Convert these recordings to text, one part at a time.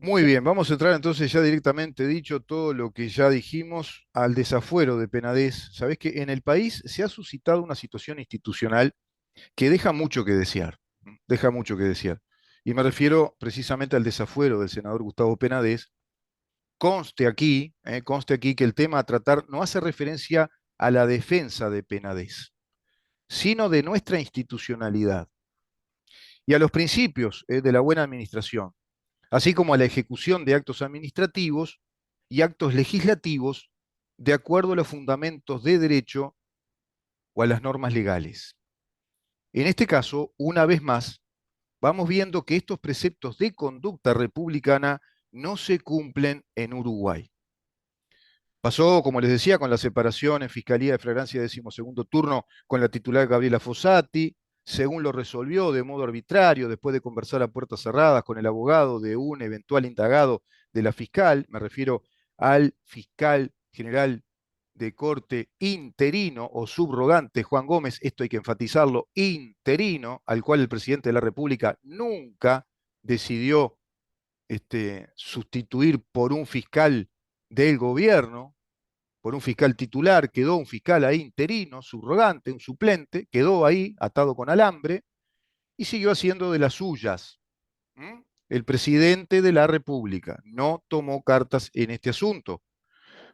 Muy bien, vamos a entrar entonces ya directamente dicho todo lo que ya dijimos al desafuero de Penades. Sabés que en el país se ha suscitado una situación institucional que deja mucho que desear, deja mucho que desear. Y me refiero precisamente al desafuero del senador Gustavo Penades. Conste aquí que el tema a tratar no hace referencia a la defensa de Penades, sino de nuestra institucionalidad y a los principios de la buena administración, así como a la ejecución de actos administrativos y actos legislativos de acuerdo a los fundamentos de derecho o a las normas legales. En este caso, una vez más, vamos viendo que estos preceptos de conducta republicana no se cumplen en Uruguay. Pasó, como les decía, con la separación en Fiscalía de Flagrancia de 12º turno con la titular Gabriela Fossati, según lo resolvió de modo arbitrario, después de conversar a puertas cerradas con el abogado de un eventual indagado de la fiscal, me refiero al fiscal general de corte interino o subrogante Juan Gómez, esto hay que enfatizarlo, interino, al cual el presidente de la República nunca decidió sustituir por un fiscal del gobierno, por un fiscal titular, quedó un fiscal ahí interino, subrogante, un suplente, quedó ahí atado con alambre y siguió haciendo de las suyas. ¿Mm? El presidente de la República no tomó cartas en este asunto.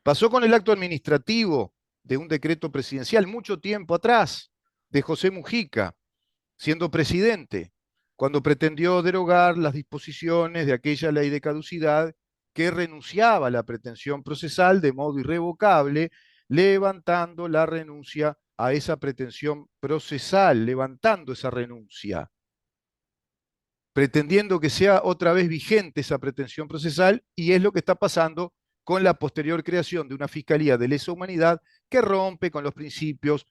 Pasó con el acto administrativo de un decreto presidencial mucho tiempo atrás, de José Mujica, siendo presidente, cuando pretendió derogar las disposiciones de aquella ley de caducidad que renunciaba a la pretensión procesal de modo irrevocable, levantando la renuncia a esa pretensión procesal, levantando esa renuncia, pretendiendo que sea otra vez vigente esa pretensión procesal, y es lo que está pasando con la posterior creación de una Fiscalía de Lesa Humanidad que rompe con los principios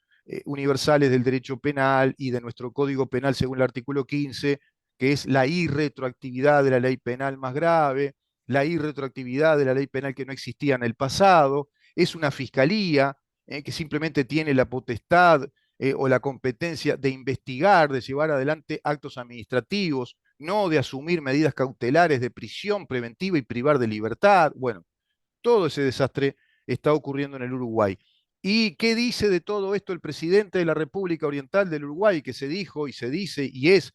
universales del derecho penal y de nuestro Código Penal según el artículo 15, que es la irretroactividad de la ley penal más grave, la irretroactividad de la ley penal que no existía en el pasado. Es una fiscalía que simplemente tiene la potestad o la competencia de investigar, de llevar adelante actos administrativos, no de asumir medidas cautelares de prisión preventiva y privar de libertad. Bueno, todo ese desastre está ocurriendo en el Uruguay. ¿Y qué dice de todo esto el presidente de la República Oriental del Uruguay, que se dijo y se dice y es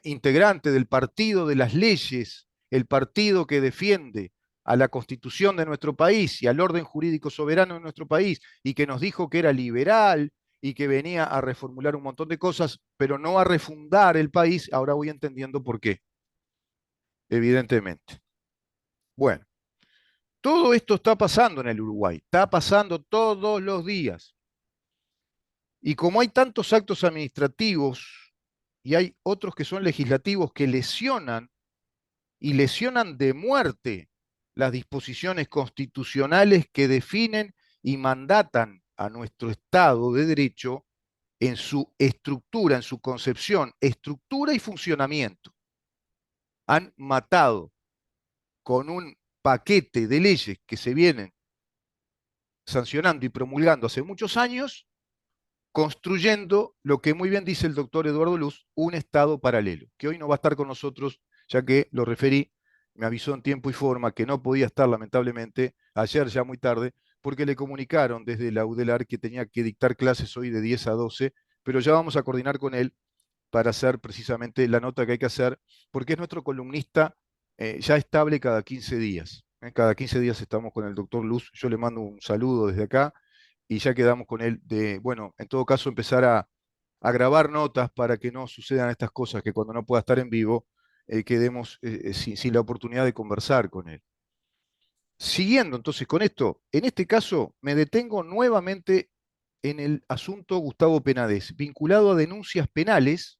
integrante del Partido de las Leyes, el partido que defiende a la constitución de nuestro país y al orden jurídico soberano de nuestro país, y que nos dijo que era liberal y que venía a reformular un montón de cosas, pero no a refundar el país? Ahora voy entendiendo por qué, evidentemente. Bueno, todo esto está pasando en el Uruguay, está pasando todos los días. Y como hay tantos actos administrativos y hay otros que son legislativos que lesionan y lesionan de muerte las disposiciones constitucionales que definen y mandatan a nuestro Estado de Derecho en su estructura, en su concepción, estructura y funcionamiento. Han matado con un paquete de leyes que se vienen sancionando y promulgando hace muchos años, construyendo lo que muy bien dice el doctor Eduardo Luz, un Estado paralelo, que hoy no va a estar con nosotros, ya que lo referí, me avisó en tiempo y forma que no podía estar lamentablemente, ayer ya muy tarde, porque le comunicaron desde la UDELAR que tenía que dictar clases hoy de 10 a 12, pero ya vamos a coordinar con él para hacer precisamente la nota que hay que hacer, porque es nuestro columnista ya estable cada 15 días. Cada 15 días estamos con el doctor Luz, yo le mando un saludo desde acá y ya quedamos con él de, bueno, en todo caso empezar a grabar notas para que no sucedan estas cosas, que cuando no pueda estar en vivo quedemos sin la oportunidad de conversar con él. Siguiendo entonces con esto, en este caso me detengo nuevamente en el asunto Gustavo Penades, vinculado a denuncias penales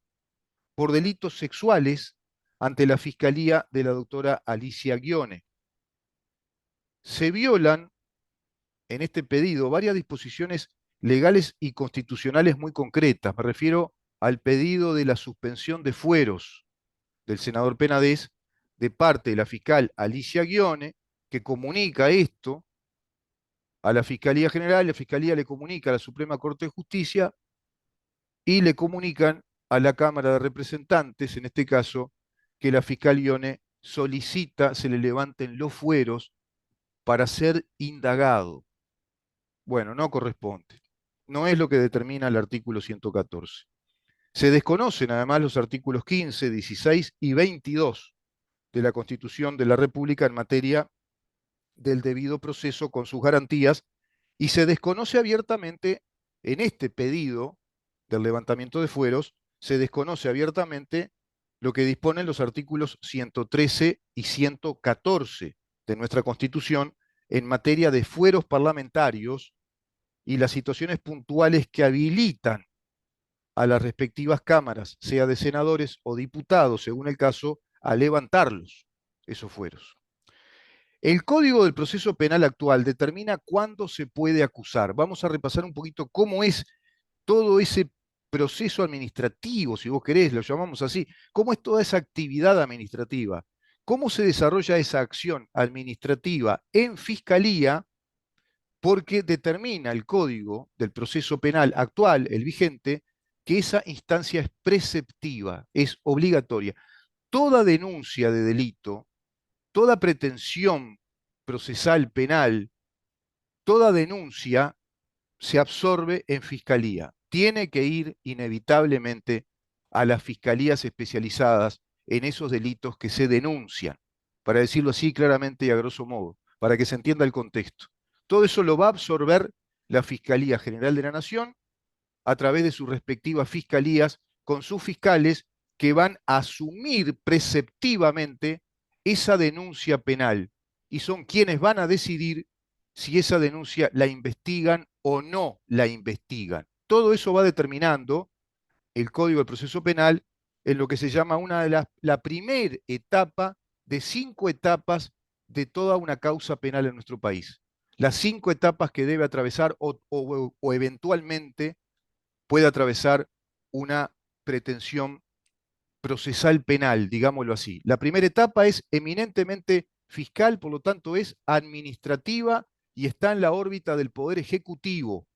por delitos sexuales ante la Fiscalía de la doctora Alicia Ghione. Se violan en este pedido varias disposiciones legales y constitucionales muy concretas. Me refiero al pedido de la suspensión de fueros del senador Penades de parte de la fiscal Alicia Ghione, que comunica esto a la Fiscalía General, la Fiscalía le comunica a la Suprema Corte de Justicia y le comunican a la Cámara de Representantes, en este caso, que la fiscal Ione solicita se le levanten los fueros para ser indagado. Bueno, no corresponde. No es lo que determina el artículo 114. Se desconocen además los artículos 15, 16 y 22 de la Constitución de la República en materia del debido proceso con sus garantías y se desconoce abiertamente en este pedido del levantamiento de fueros, se desconoce abiertamente lo que disponen los artículos 113 y 114 de nuestra Constitución en materia de fueros parlamentarios y las situaciones puntuales que habilitan a las respectivas cámaras, sea de senadores o diputados, según el caso, a levantarlos, esos fueros. El Código del Proceso Penal actual determina cuándo se puede acusar. Vamos a repasar un poquito cómo es todo ese proceso administrativo, si vos querés, lo llamamos así. ¿Cómo es toda esa actividad administrativa? ¿Cómo se desarrolla esa acción administrativa en fiscalía? Porque determina el Código del Proceso Penal actual, el vigente, que esa instancia es preceptiva, es obligatoria. Toda denuncia de delito, toda pretensión procesal penal, toda denuncia se absorbe en fiscalía. Tiene que ir inevitablemente a las fiscalías especializadas en esos delitos que se denuncian, para decirlo así claramente y a grosso modo, para que se entienda el contexto. Todo eso lo va a absorber la Fiscalía General de la Nación a través de sus respectivas fiscalías, con sus fiscales que van a asumir preceptivamente esa denuncia penal y son quienes van a decidir si esa denuncia la investigan o no la investigan. Todo eso va determinando el Código del Proceso Penal en lo que se llama la primera etapa de 5 etapas de toda una causa penal en nuestro país. Las 5 etapas que debe atravesar o eventualmente puede atravesar una pretensión procesal penal, digámoslo así. La primera etapa es eminentemente fiscal, por lo tanto es administrativa y está en la órbita del Poder Ejecutivo.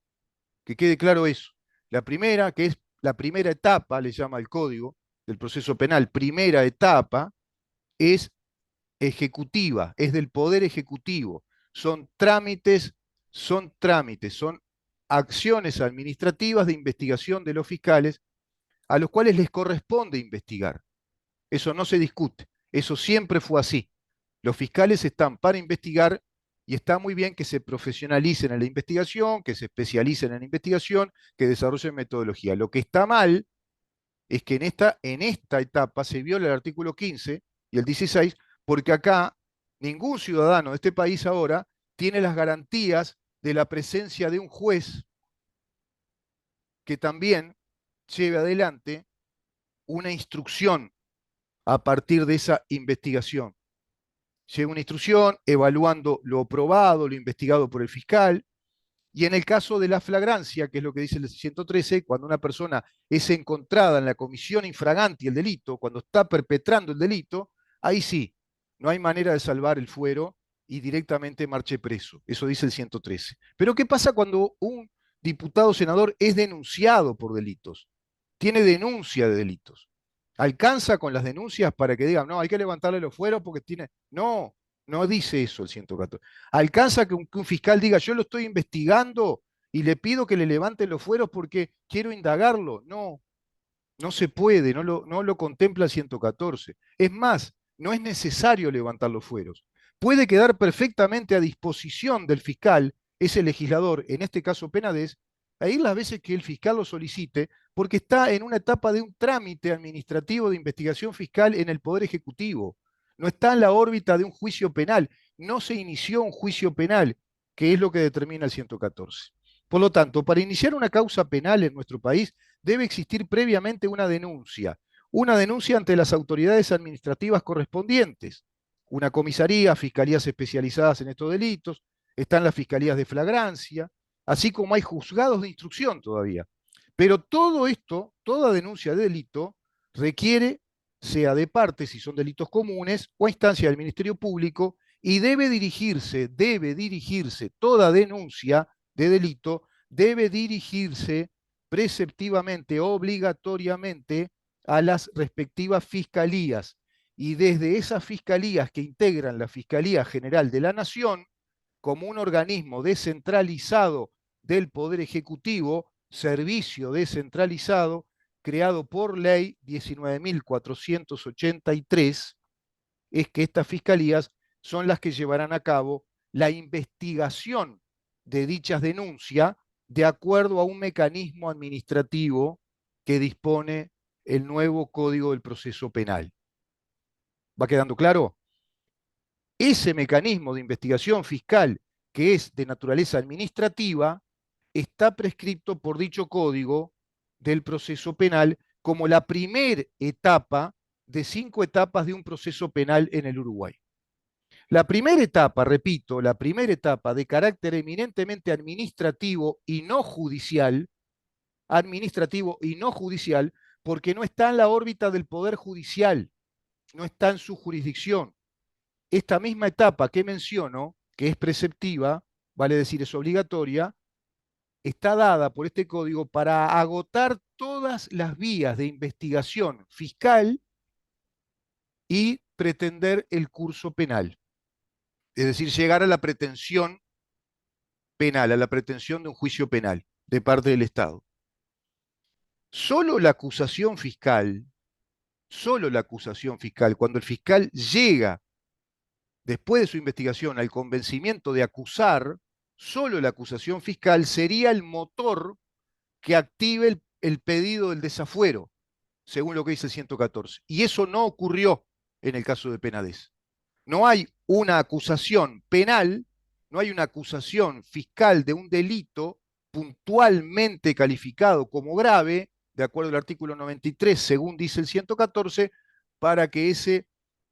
Que quede claro eso. La primera, que es la primera etapa, le llama el Código del Proceso Penal, primera etapa, es ejecutiva, es del Poder Ejecutivo. Son acciones administrativas de investigación de los fiscales a los cuales les corresponde investigar. Eso no se discute, eso siempre fue así. Los fiscales están para investigar y está muy bien que se profesionalicen en la investigación, que se especialicen en la investigación, que desarrollen metodología. Lo que está mal es que en esta etapa se viola el artículo 15 y el 16, porque acá ningún ciudadano de este país ahora tiene las garantías de la presencia de un juez que también lleve adelante una instrucción a partir de esa investigación. Llega una instrucción evaluando lo probado, lo investigado por el fiscal, y en el caso de la flagrancia, que es lo que dice el 113, cuando una persona es encontrada en la comisión infraganti el delito, cuando está perpetrando el delito, ahí sí, no hay manera de salvar el fuero y directamente marche preso. Eso dice el 113. Pero ¿qué pasa cuando un diputado o senador es denunciado por delitos? Tiene denuncia de delitos. ¿Alcanza con las denuncias para que digan, no, hay que levantarle los fueros porque tiene... No, no dice eso el 114. ¿Alcanza que un fiscal diga, yo lo estoy investigando y le pido que le levanten los fueros porque quiero indagarlo? No, no se puede, no lo contempla el 114. Es más, no es necesario levantar los fueros. Puede quedar perfectamente a disposición del fiscal, ese legislador, en este caso Penades, a ir las veces que el fiscal lo solicite, porque está en una etapa de un trámite administrativo de investigación fiscal en el Poder Ejecutivo. No está en la órbita de un juicio penal. No se inició un juicio penal, que es lo que determina el 114. Por lo tanto, para iniciar una causa penal en nuestro país, debe existir previamente una denuncia ante las autoridades administrativas correspondientes, una comisaría, fiscalías especializadas en estos delitos, están las fiscalías de flagrancia, así como hay juzgados de instrucción todavía. Pero todo esto, toda denuncia de delito, requiere, sea de parte, si son delitos comunes, o a instancia del Ministerio Público, y debe dirigirse toda denuncia de delito, debe dirigirse preceptivamente, obligatoriamente, a las respectivas fiscalías. Y desde esas fiscalías que integran la Fiscalía General de la Nación, como un organismo descentralizado del Poder Ejecutivo, servicio descentralizado, creado por ley 19.483, es que estas fiscalías son las que llevarán a cabo la investigación de dichas denuncias de acuerdo a un mecanismo administrativo que dispone el nuevo Código del Proceso Penal. ¿Va quedando claro? Ese mecanismo de investigación fiscal, que es de naturaleza administrativa, está prescripto por dicho Código del Proceso Penal como la primera etapa de 5 etapas de un proceso penal en el Uruguay. La primera etapa, repito, la primera etapa de carácter eminentemente administrativo y no judicial, porque no está en la órbita del Poder Judicial, no está en su jurisdicción. Esta misma etapa que menciono, que es preceptiva, vale decir, es obligatoria, está dada por este código para agotar todas las vías de investigación fiscal y pretender el curso penal. Es decir, llegar a la pretensión penal, a la pretensión de un juicio penal de parte del Estado. Solo la acusación fiscal, solo la acusación fiscal, cuando el fiscal llega después de su investigación al convencimiento de acusar, solo la acusación fiscal sería el motor que active el pedido del desafuero, según lo que dice el 114. Y eso no ocurrió en el caso de Penades. No hay una acusación penal, no hay una acusación fiscal de un delito puntualmente calificado como grave, de acuerdo al artículo 93, según dice el 114, para que ese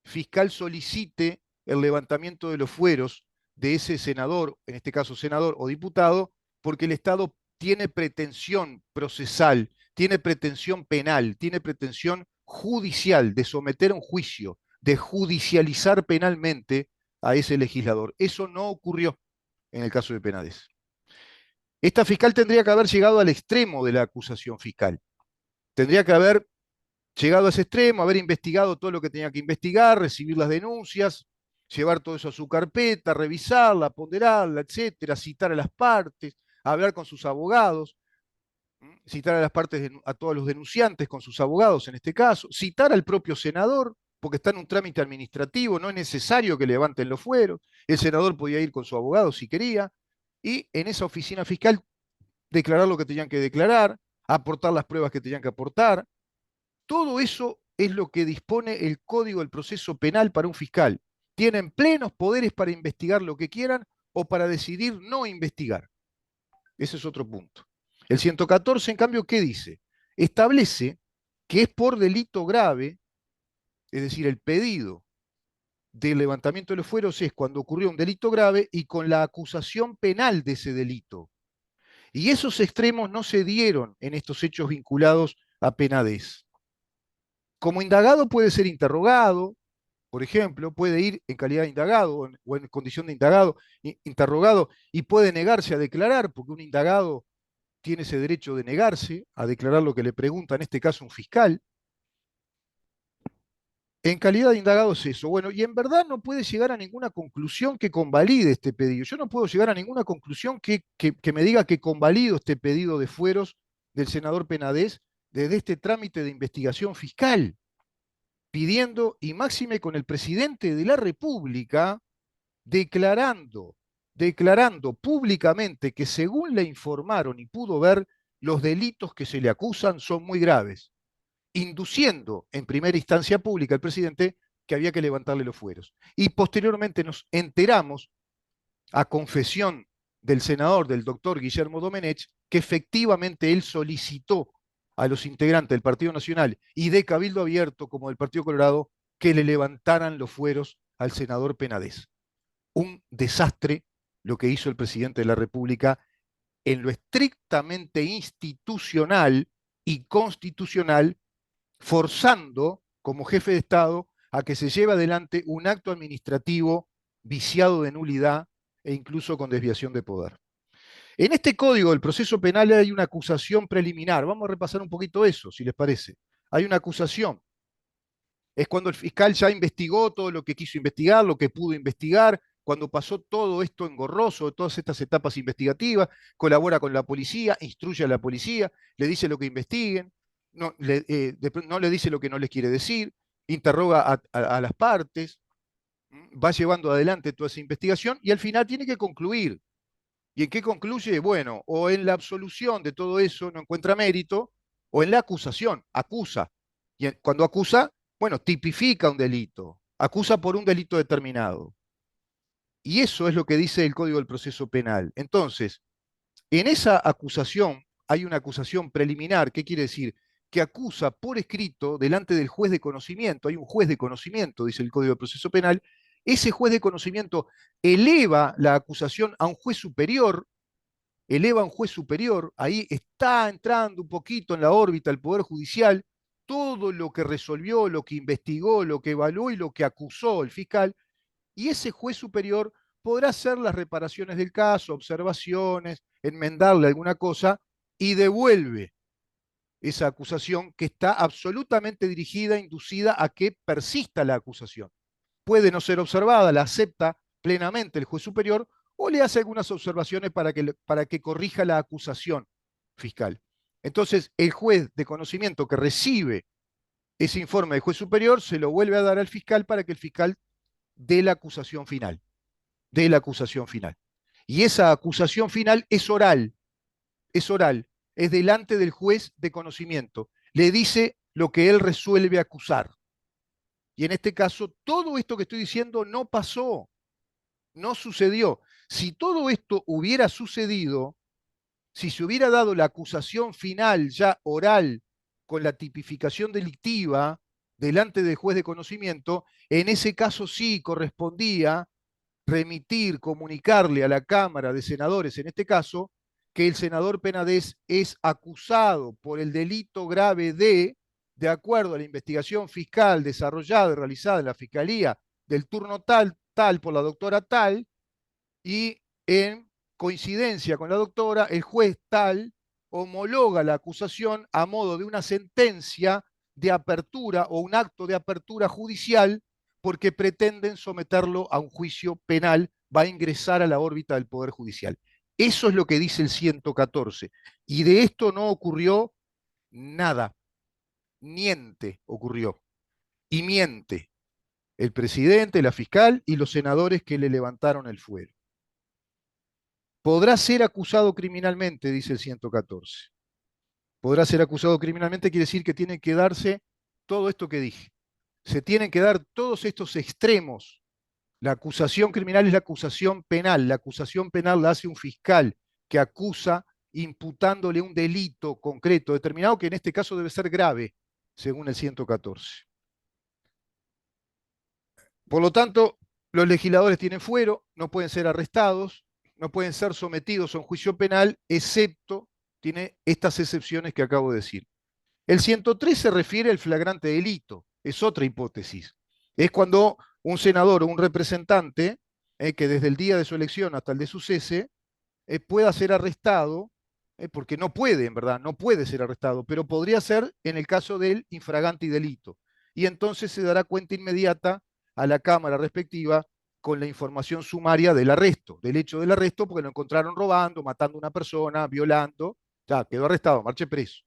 fiscal solicite el levantamiento de los fueros de ese senador, en este caso senador o diputado, porque el Estado tiene pretensión procesal, tiene pretensión penal, tiene pretensión judicial de someter a un juicio, de judicializar penalmente a ese legislador. Eso no ocurrió en el caso de Penades. Esta fiscal tendría que haber llegado al extremo de la acusación fiscal. Tendría que haber llegado a ese extremo, haber investigado todo lo que tenía que investigar, recibir las denuncias, llevar todo eso a su carpeta, revisarla, ponderarla, etcétera, citar a las partes, hablar con sus abogados, citar a las partes, a todos los denunciantes con sus abogados en este caso, citar al propio senador, porque está en un trámite administrativo, no es necesario que levanten los fueros, el senador podía ir con su abogado si quería, y en esa oficina fiscal declarar lo que tenían que declarar, aportar las pruebas que tenían que aportar. Todo eso es lo que dispone el Código del Proceso Penal para un fiscal. Tienen plenos poderes para investigar lo que quieran o para decidir no investigar. Ese es otro punto. El 114, en cambio, ¿qué dice? Establece que es por delito grave, es decir, el pedido del levantamiento de los fueros es cuando ocurrió un delito grave y con la acusación penal de ese delito. Y esos extremos no se dieron en estos hechos vinculados a Penades. Como indagado puede ser interrogado, por ejemplo, puede ir en calidad de indagado o en condición de indagado, interrogado, y puede negarse a declarar, porque un indagado tiene ese derecho de negarse a declarar lo que le pregunta, en este caso un fiscal. En calidad de indagado es eso. Bueno, y en verdad no puede llegar a ninguna conclusión que convalide este pedido. Yo no puedo llegar a ninguna conclusión que me diga que convalido este pedido de fueros del senador Penades desde este trámite de investigación fiscal, pidiendo, y máxime con el presidente de la República, declarando, declarando públicamente que según le informaron y pudo ver, los delitos que se le acusan son muy graves, induciendo en primera instancia pública al presidente que había que levantarle los fueros. Y posteriormente nos enteramos, a confesión del senador, del doctor Guillermo Domenech, que efectivamente él solicitó a los integrantes del Partido Nacional y de Cabildo Abierto como del Partido Colorado que le levantaran los fueros al senador Penades. Un desastre lo que hizo el presidente de la República en lo estrictamente institucional y constitucional, forzando como jefe de Estado a que se lleve adelante un acto administrativo viciado de nulidad e incluso con desviación de poder. En este código del proceso penal hay una acusación preliminar. Vamos a repasar un poquito eso, si les parece. hay una acusación. Es cuando el fiscal ya investigó todo lo que quiso investigar, lo que pudo investigar, cuando pasó todo esto engorroso, todas estas etapas investigativas, colabora con la policía, instruye a la policía, le dice lo que investiguen, no le dice lo que no les quiere decir, interroga a las partes, va llevando adelante toda esa investigación y al final tiene que concluir. ¿Y en qué concluye? Bueno, o en la absolución de todo eso no encuentra mérito, o en la acusación, acusa. Y cuando acusa, bueno, tipifica un delito, acusa por un delito determinado. Y eso es lo que dice el Código del Proceso Penal. Entonces, en esa acusación hay una acusación preliminar. ¿Qué quiere decir? Que acusa por escrito delante del juez de conocimiento. Hay un juez de conocimiento, dice el Código del Proceso Penal. Ese juez de conocimiento eleva la acusación a un juez superior, eleva a un juez superior, ahí está entrando un poquito en la órbita el Poder Judicial, todo lo que resolvió, lo que investigó, lo que evaluó y lo que acusó el fiscal, y ese juez superior podrá hacer las reparaciones del caso, observaciones, enmendarle alguna cosa, y devuelve esa acusación que está absolutamente dirigida, inducida a que persista la acusación. Puede no ser observada, la acepta plenamente el juez superior o le hace algunas observaciones para que corrija la acusación fiscal. Entonces, el juez de conocimiento que recibe ese informe del juez superior se lo vuelve a dar al fiscal para que el fiscal dé la acusación final, dé la acusación final. Y esa acusación final es oral, es delante del juez de conocimiento. Le dice lo que él resuelve acusar. Y en este caso, todo esto que estoy diciendo no pasó, no sucedió. Si todo esto hubiera sucedido, si se hubiera dado la acusación final ya oral con la tipificación delictiva delante del juez de conocimiento, en ese caso sí correspondía remitir, comunicarle a la Cámara de Senadores, en este caso, que el senador Penades es acusado por el delito grave de acuerdo a la investigación fiscal desarrollada y realizada en la Fiscalía del turno tal, tal por la doctora tal, y en coincidencia con la doctora, el juez tal homologa la acusación a modo de una sentencia de apertura o un acto de apertura judicial porque pretenden someterlo a un juicio penal, va a ingresar a la órbita del Poder Judicial. Eso es lo que dice el 114. Y de esto no ocurrió nada, niente ocurrió. Y miente el presidente, la fiscal y los senadores que le levantaron el fuero. Podrá ser acusado criminalmente, dice el 114. Podrá ser acusado criminalmente, quiere decir que tiene que darse todo esto que dije. Se tienen que dar todos estos extremos. La acusación criminal es la acusación penal. La acusación penal la hace un fiscal que acusa imputándole un delito concreto, determinado, que en este caso debe ser grave, según el 114. Por lo tanto, los legisladores tienen fuero, no pueden ser arrestados, no pueden ser sometidos a un juicio penal, excepto, tiene estas excepciones que acabo de decir. El 103 se refiere al flagrante delito, es otra hipótesis. Es cuando un senador o un representante, que desde el día de su elección hasta el de su cese, pueda ser arrestado, porque no puede, en verdad, no puede ser arrestado, pero podría ser en el caso del infragante y delito. Y entonces se dará cuenta inmediata a la Cámara respectiva con la información sumaria del arresto, del hecho del arresto, porque lo encontraron robando, matando a una persona, violando, ya quedó arrestado, marche preso.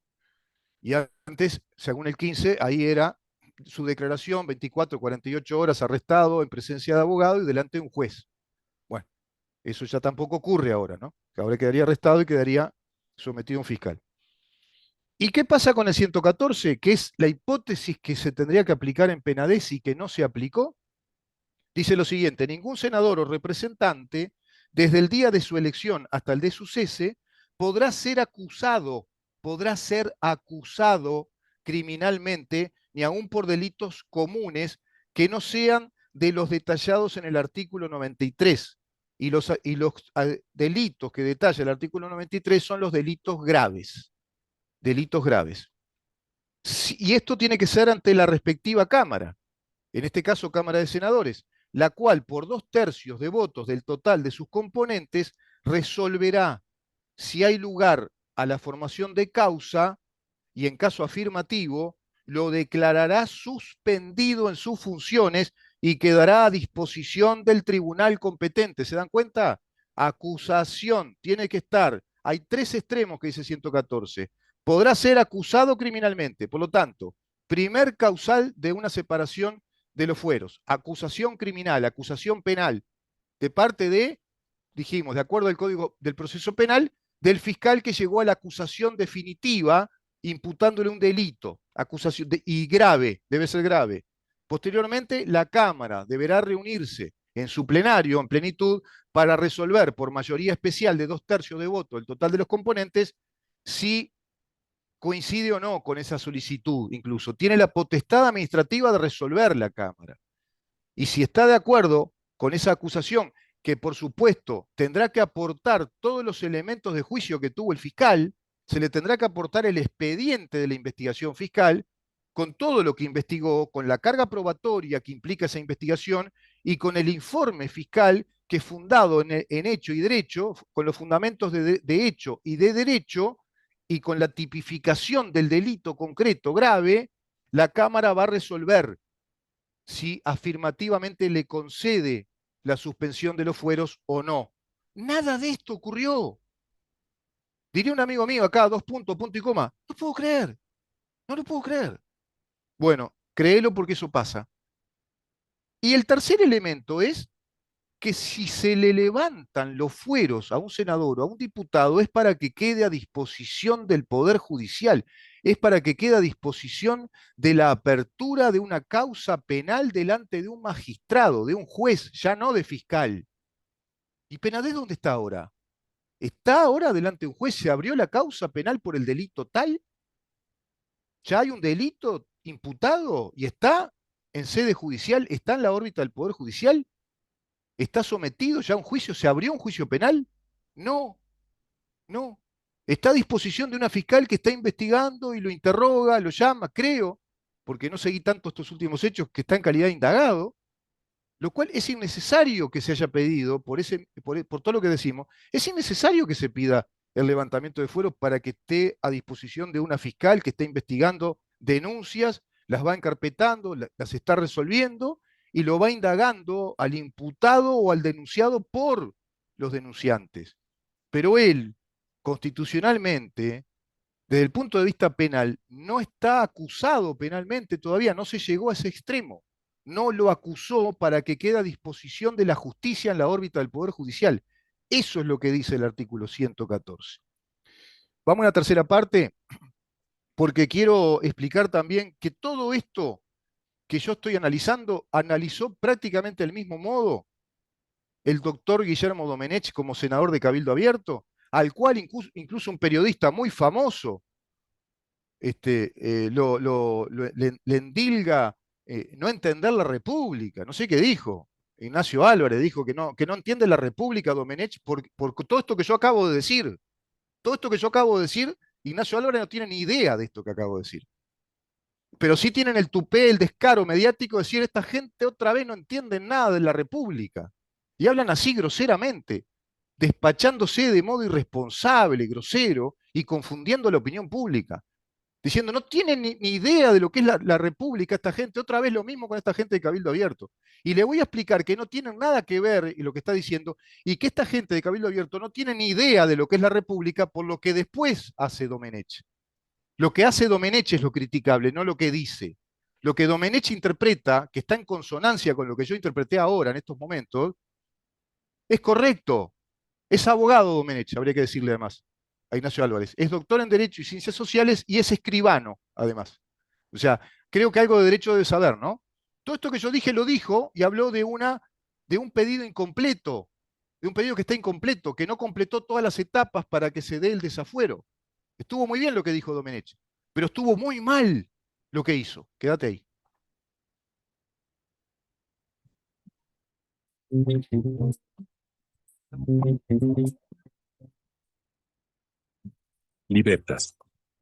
Y antes, según el 15, ahí era su declaración, 24, 48 horas arrestado en presencia de abogado y delante de un juez. Bueno, eso ya tampoco ocurre ahora, ¿no? Que ahora quedaría arrestado y quedaría sometido a un fiscal. ¿Y qué pasa con el 114? Que es la hipótesis que se tendría que aplicar en Penades y que no se aplicó. Dice lo siguiente: ningún senador o representante, desde el día de su elección hasta el de su cese, podrá ser acusado criminalmente, ni aun por delitos comunes que no sean de los detallados en el artículo 93. Y los delitos que detalla el artículo 93 son los delitos graves. Delitos graves. Y esto tiene que ser ante la respectiva Cámara, en este caso Cámara de Senadores, la cual por 2/3 de votos del total de sus componentes resolverá si hay lugar a la formación de causa y en caso afirmativo lo declarará suspendido en sus funciones y quedará a disposición del tribunal competente. ¿Se dan cuenta? Acusación, tiene que estar. Hay tres extremos que dice 114. Podrá ser acusado criminalmente, por lo tanto, primer causal de una separación de los fueros, acusación criminal, acusación penal, de parte de, dijimos, de acuerdo al Código del Proceso Penal, del fiscal que llegó a la acusación definitiva imputándole un delito, acusación y grave, debe ser grave. Posteriormente, la Cámara deberá reunirse en su plenario, en plenitud, para resolver por mayoría especial de 2/3 de voto el total de los componentes si coincide o no con esa solicitud, incluso. Tiene la potestad administrativa de resolver la Cámara. Y si está de acuerdo con esa acusación, que por supuesto tendrá que aportar todos los elementos de juicio que tuvo el fiscal, se le tendrá que aportar el expediente de la investigación fiscal, con todo lo que investigó, con la carga probatoria que implica esa investigación y con el informe fiscal que fundado en hecho y derecho, con los fundamentos de hecho y de derecho, y con la tipificación del delito concreto grave, la Cámara va a resolver si afirmativamente le concede la suspensión de los fueros o no. Nada de esto ocurrió. Diría un amigo mío acá, dos puntos, punto y coma. No puedo creer, no lo puedo creer. Bueno, créelo porque eso pasa. Y el tercer elemento es que si se le levantan los fueros a un senador o a un diputado es para que quede a disposición del Poder Judicial, es para que quede a disposición de la apertura de una causa penal delante de un magistrado, de un juez, ya no de fiscal. ¿Y Penadez dónde está ahora? ¿Está ahora delante de un juez? ¿Se abrió la causa penal por el delito tal? ¿Ya hay un delito imputado y está en sede judicial? ¿Está en la órbita del Poder Judicial? ¿Está sometido ya a un juicio? ¿Se abrió un juicio penal? No, no. Está a disposición de una fiscal que está investigando y lo interroga, lo llama, creo, porque no seguí tanto estos últimos hechos, que está en calidad de indagado, lo cual es innecesario que se haya pedido, por todo lo que decimos, es innecesario que se pida el levantamiento de fueros para que esté a disposición de una fiscal que esté investigando denuncias, las va encarpetando, las está resolviendo y lo va indagando al imputado o al denunciado por los denunciantes. Pero él, constitucionalmente, desde el punto de vista penal, no está acusado penalmente todavía, no se llegó a ese extremo. No lo acusó para que quede a disposición de la justicia en la órbita del Poder Judicial. Eso es lo que dice el artículo 114. Vamos a la tercera parte, porque quiero explicar también que todo esto que yo estoy analizando, analizó prácticamente del mismo modo el doctor Guillermo Domenech como senador de Cabildo Abierto, al cual incluso un periodista muy famoso le endilga no entender la República, no sé qué dijo. Ignacio Álvarez dijo que no entiende la República, Domenech, por todo esto que yo acabo de decir. Todo esto que yo acabo de decir, Ignacio Álvarez no tiene ni idea de esto que acabo de decir. Pero sí tienen el tupé, el descaro mediático de decir, esta gente otra vez no entiende nada de la República. Y hablan así groseramente, despachándose de modo irresponsable, grosero y confundiendo la opinión pública diciendo, no tienen ni idea de lo que es la República esta gente, otra vez lo mismo con esta gente de Cabildo Abierto. Y le voy a explicar que no tienen nada que ver en lo que está diciendo y que esta gente de Cabildo Abierto no tiene ni idea de lo que es la República por lo que después hace Domenech. Lo que hace Domenech es lo criticable, no lo que dice. Lo que Domenech interpreta, que está en consonancia con lo que yo interpreté ahora, en estos momentos, es correcto. Es abogado Domenech, habría que decirle además, a Ignacio Álvarez. Es doctor en Derecho y Ciencias Sociales y es escribano, además. O sea, creo que algo de derecho debe saber, ¿no? Todo esto que yo dije lo dijo y habló de un pedido incompleto, de un pedido que está incompleto, que no completó todas las etapas para que se dé el desafuero. Estuvo muy bien lo que dijo Domenech, pero estuvo muy mal lo que hizo. Quédate ahí. Libertas.